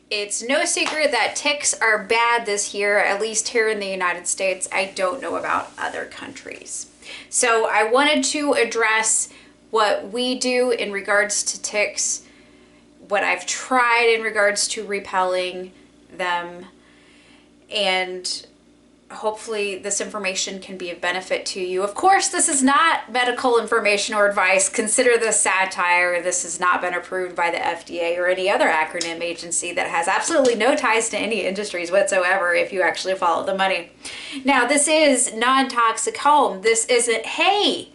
It's no secret that ticks are bad this year, at least here in the United States. I don't know about other countries. So I wanted to address what we do in regards to ticks, what I've tried in regards to repelling them, and hopefully this information can be of benefit to you. Of course, this is not medical information or advice. Consider this satire. This has not been approved by the FDA or any other acronym agency that has absolutely no ties to any industries whatsoever if you actually follow the money. Now, this is non-toxic home. This isn't, hey,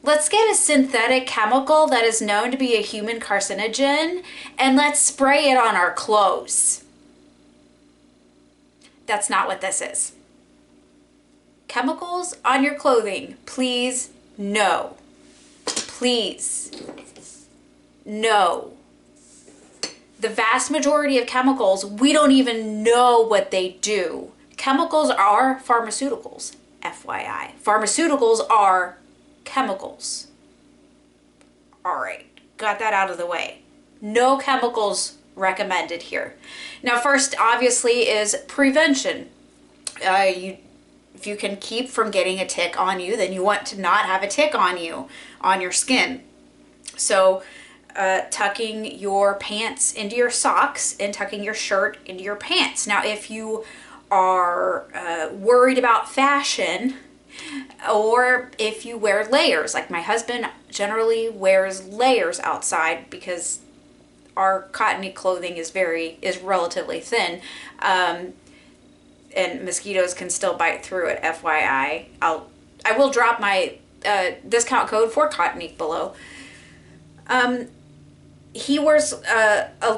let's get a synthetic chemical that is known to be a human carcinogen and let's spray it on our clothes. That's not what this is. Chemicals on your clothing, please, no. Please, no. The vast majority of chemicals, we don't even know what they do. Chemicals are pharmaceuticals, FYI. Pharmaceuticals are chemicals. All right, got that out of the way. No chemicals recommended here. Now, first, obviously, is prevention. If you can keep from getting a tick on you, then you want to not have a tick on you, on your skin. So tucking your pants into your socks and tucking your shirt into your pants. Now, if you are worried about fashion, or if you wear layers, like my husband generally wears layers outside because our cottony clothing is relatively thin, and mosquitoes can still bite through it, FYI. I will drop my discount code for cottony below. He wears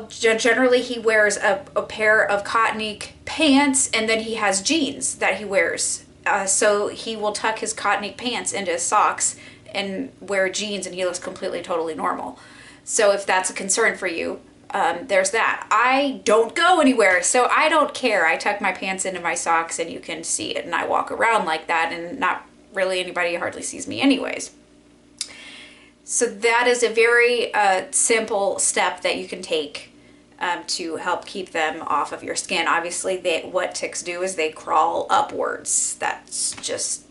generally he wears a pair of cottony pants, and then he has jeans that he wears. So he will tuck his cottony pants into his socks and wear jeans, and he looks completely, totally normal. So if that's a concern for you, there's that. I don't go anywhere, so I don't care. I tuck my pants into my socks and you can see it, and I walk around like that, and not really anybody hardly sees me anyways. So that is a very simple step that you can take to help keep them off of your skin. Obviously, what ticks do is they crawl upwards. That's just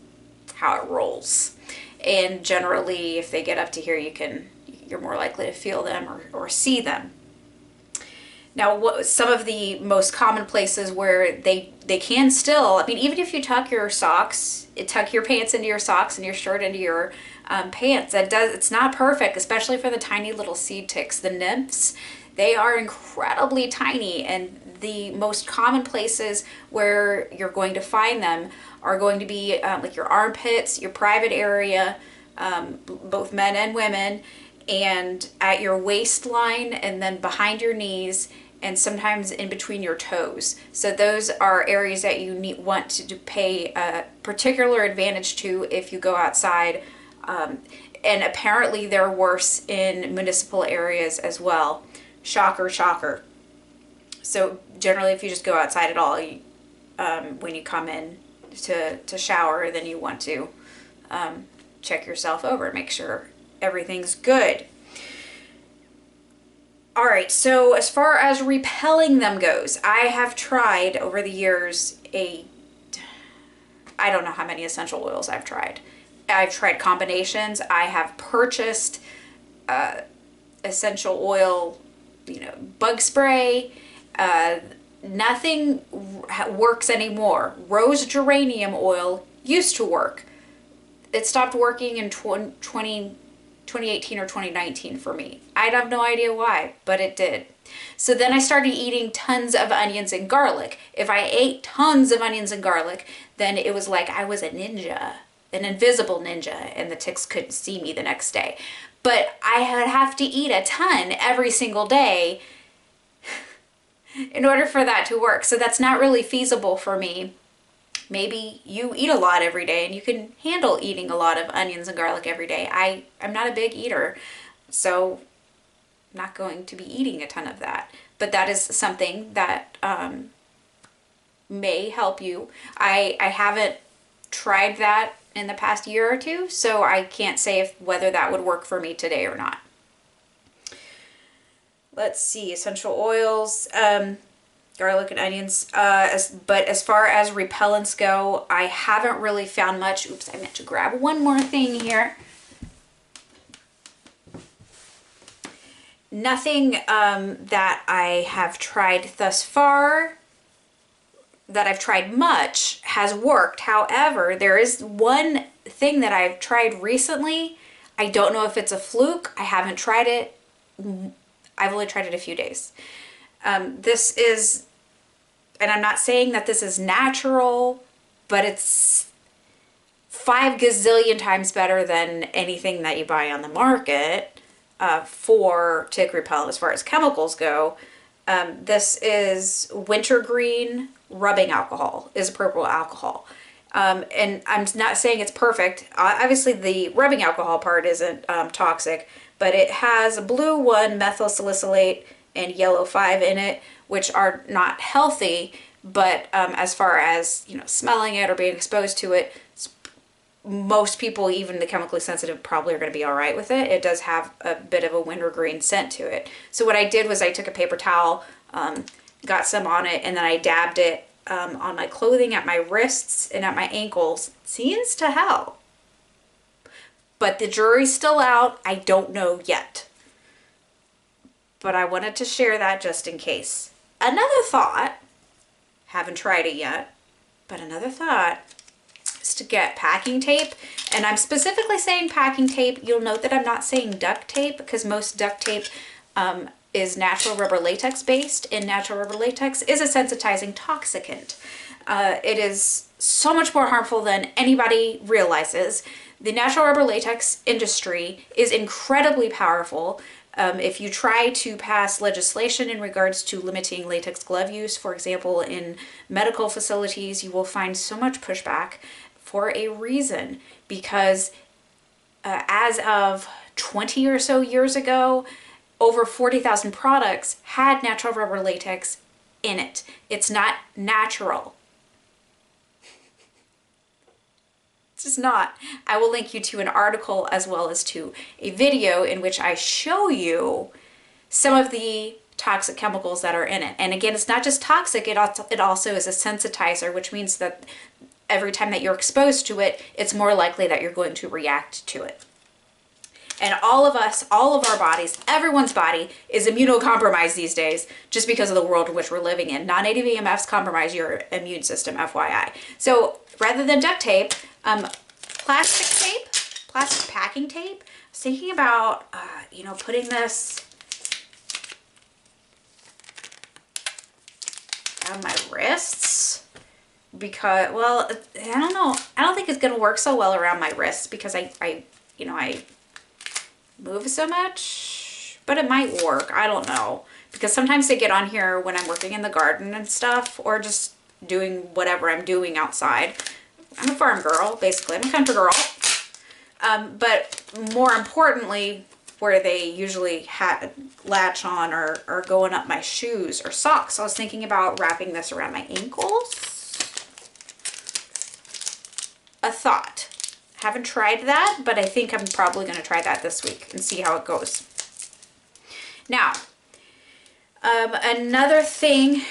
how it rolls. And generally, if they get up to here, you're more likely to feel them or see them. Now, some of the most common places where they can still, I mean, even if you tuck your pants into your socks and your shirt into your pants, it's not perfect, especially for the tiny little seed ticks. The nymphs, they are incredibly tiny, and the most common places where you're going to find them are going to be like your armpits, your private area, both men and women, and at your waistline, and then behind your knees, and sometimes in between your toes. So those are areas that you want to pay particular advantage to if you go outside. And apparently they're worse in municipal areas as well. Shocker, shocker. So generally, if you just go outside at all, when you come in to shower, then you want to check yourself over, make sure everything's good. All right, so as far as repelling them goes, I have tried over the years I don't know how many essential oils I've tried. I've tried combinations. I have purchased essential oil, bug spray. Nothing works anymore. Rose geranium oil used to work. It stopped working in 2018 or 2019 for me. I have no idea why, but it did. So then I started eating tons of onions and garlic. If I ate tons of onions and garlic, then it was like I was a ninja, an invisible ninja, and the ticks couldn't see me the next day. But I would have to eat a ton every single day in order for that to work. So that's not really feasible for me. Maybe you eat a lot every day and you can handle eating a lot of onions and garlic every day. I'm not a big eater, so I'm not going to be eating a ton of that. But that is something that may help you. I haven't tried that in the past year or two, so I can't say whether that would work for me today or not. Let's see, essential oils. garlic and onions. But as far as repellents go, I haven't really found much. Oops, I meant to grab one more thing here. Nothing that I have tried thus far, that I've tried much, has worked. However, there is one thing that I've tried recently. I don't know if it's a fluke. I haven't tried it. I've only tried it a few days. This is, and I'm not saying that this is natural, but it's 5 gazillion times better than anything that you buy on the market for tick repellent as far as chemicals go. This is wintergreen rubbing alcohol, isopropyl alcohol. And I'm not saying it's perfect. Obviously, the rubbing alcohol part isn't toxic, but it has blue 1 methyl salicylate and yellow 5 in it, which are not healthy. But as far as, you know, smelling it or being exposed to it, most people, even the chemically sensitive, probably are going to be all right with it. It does have a bit of a wintergreen scent to it. So what I did was I took a paper towel, got some on it, and then I dabbed it on my clothing, at my wrists and at my ankles. Seems to help. But the jury's still out. I don't know yet. But I wanted to share that just in case. Another thought, haven't tried it yet, but another thought is to get packing tape. And I'm specifically saying packing tape. You'll note that I'm not saying duct tape, because most duct tape is natural rubber latex based, and natural rubber latex is a sensitizing toxicant. It is so much more harmful than anybody realizes. The natural rubber latex industry is incredibly powerful. If you try to pass legislation in regards to limiting latex glove use, for example, in medical facilities, you will find so much pushback for a reason, because as of 20 or so years ago, over 40,000 products had natural rubber latex in it. It's not natural. It's just not. I will link you to an article as well as to a video in which I show you some of the toxic chemicals that are in it. And again, it's not just toxic, it also is a sensitizer, which means that every time that you're exposed to it, it's more likely that you're going to react to it. And all of us, all of our bodies, everyone's body is immunocompromised these days just because of the world in which we're living in. Non-native EMFs compromise your immune system, FYI. So rather than duct tape, plastic tape, plastic packing tape. I was thinking about, you know, putting this on my wrists, because, well, I don't know. I don't think it's going to work so well around my wrists because I move so much, but it might work. I don't know, because sometimes they get on here when I'm working in the garden and stuff, or just doing whatever I'm doing outside. I'm a farm girl, basically. I'm a country girl. But more importantly, where they usually latch on or going up my shoes or socks. So I was thinking about wrapping this around my ankles. A thought. Haven't tried that, but I think I'm probably going to try that this week and see how it goes. Now, another thing,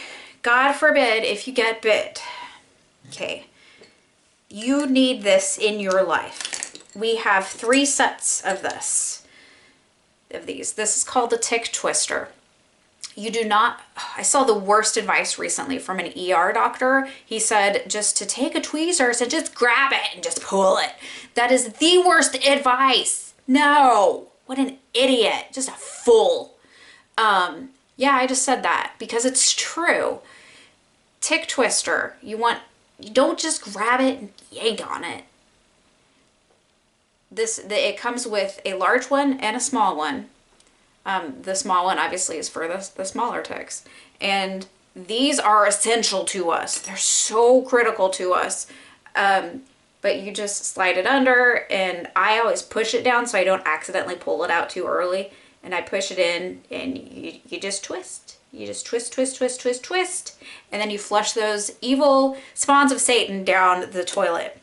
God forbid if you get bit. Okay. You need this in your life. We have 3 sets of these. This is called the tick twister. You do not, I saw the worst advice recently from an ER doctor. He said just to take a tweezers and just grab it and just pull it. That is the worst advice. No, what an idiot, just a fool. Yeah, I just said that because it's true. Tick twister, you don't just grab it and yank on it. It comes with a large one and a small one. The small one obviously is for the smaller ticks. And these are essential to us. They're so critical to us. But you just slide it under, and I always push it down so I don't accidentally pull it out too early. And I push it in, and you just twist. You just twist, twist, twist, twist, twist. And then you flush those evil spawns of Satan down the toilet.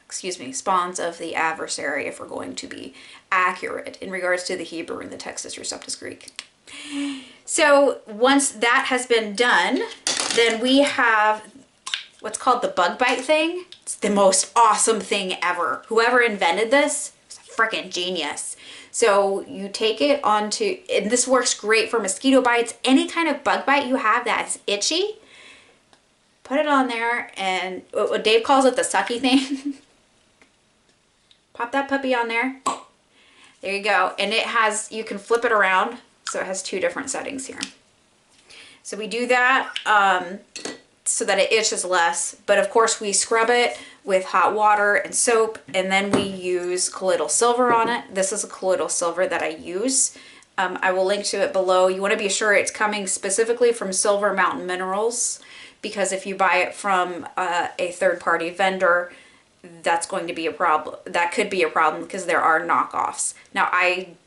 Excuse me, spawns of the adversary, if we're going to be accurate in regards to the Hebrew and the Texas Receptus Greek. So once that has been done, then we have what's called the bug bite thing. It's the most awesome thing ever. Whoever invented this is a freaking genius. So you take it onto, and this works great for mosquito bites, any kind of bug bite you have that's itchy, put it on there, and what Dave calls it the sucky thing. Pop that puppy on there. There you go. And it has, you can flip it around. So it has two different settings here. So we do that so that it itches less. But of course we scrub it with hot water and soap, and then we use colloidal silver on it. This is a colloidal silver that I use. I will link to it below. You want to be sure it's coming specifically from Silver Mountain Minerals, because if you buy it from a third-party vendor, that's going to be a problem. That could be a problem because there are knockoffs. Now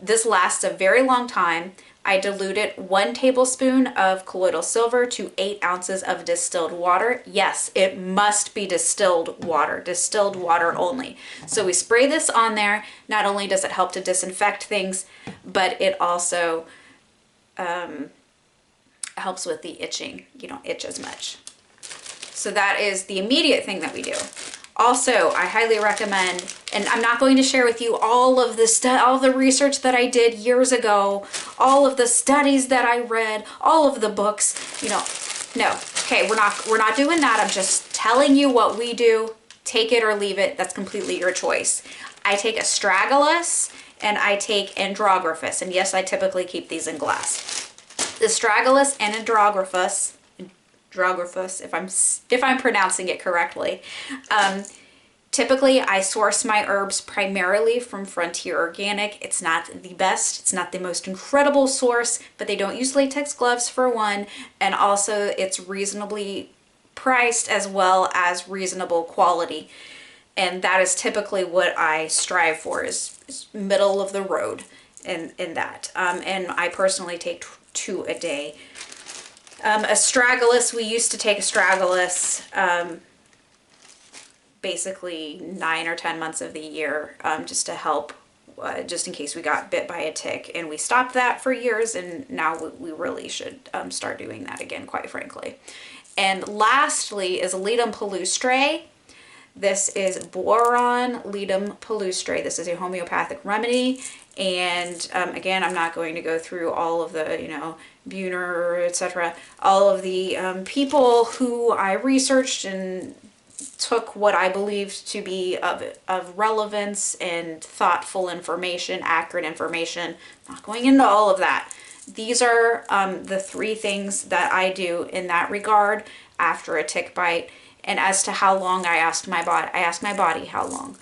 this lasts a very long time. I diluted 1 tablespoon of colloidal silver to 8 ounces of distilled water. Yes, it must be distilled water only. So we spray this on there. Not only does it help to disinfect things, but it also helps with the itching. You don't itch as much. So that is the immediate thing that we do. Also, I highly recommend, and I'm not going to share with you all of the research that I did years ago, all of the studies that I read, all of the books, no. Okay, we're not doing that. I'm just telling you what we do. Take it or leave it. That's completely your choice. I take Astragalus and I take Astragalus, and yes, I typically keep these in glass. Astragalus and Astragalus, if I'm pronouncing it correctly. Typically, I source my herbs primarily from Frontier Organic. It's not the best, it's not the most incredible source, but they don't use latex gloves for one, and also it's reasonably priced as well as reasonable quality. And that is typically what I strive for, is middle of the road in that. And I personally take 2 a day. Astragalus, we used to take Astragalus basically 9 or 10 months of the year, just to help, just in case we got bit by a tick, and we stopped that for years, and now we really should start doing that again, quite frankly. And lastly is Ledum Palustre. This is Boiron Ledum Palustre. This is a homeopathic remedy, and again, I'm not going to go through all of the, Buhner, etc. All of the people who I researched and took what I believed to be of relevance and thoughtful information, accurate information. Not going into all of that. These are the 3 things that I do in that regard after a tick bite. And as to how long, I asked my body how long.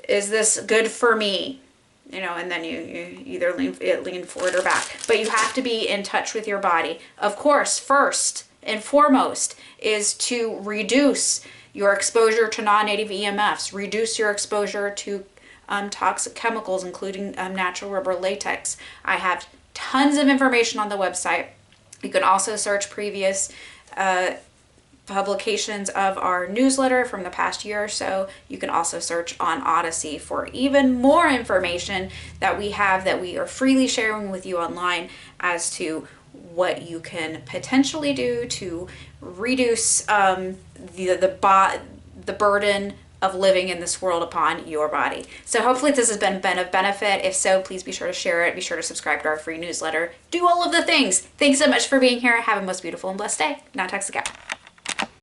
Is this good for me? And then you either lean forward or back. But you have to be in touch with your body. Of course, first and foremost is to reduce your exposure to non-native EMFs, reduce your exposure to toxic chemicals, including natural rubber latex. I have tons of information on the website. You can also search previous publications of our newsletter from the past year or so. You can also search on Odyssey for even more information that we have, that we are freely sharing with you online, as to what you can potentially do to reduce the burden of living in this world upon your body. So hopefully this has been of benefit. If so, please be sure to share it. Be sure to subscribe to our free newsletter. Do all of the things. Thanks so much for being here. Have a most beautiful and blessed day. Now text the cat.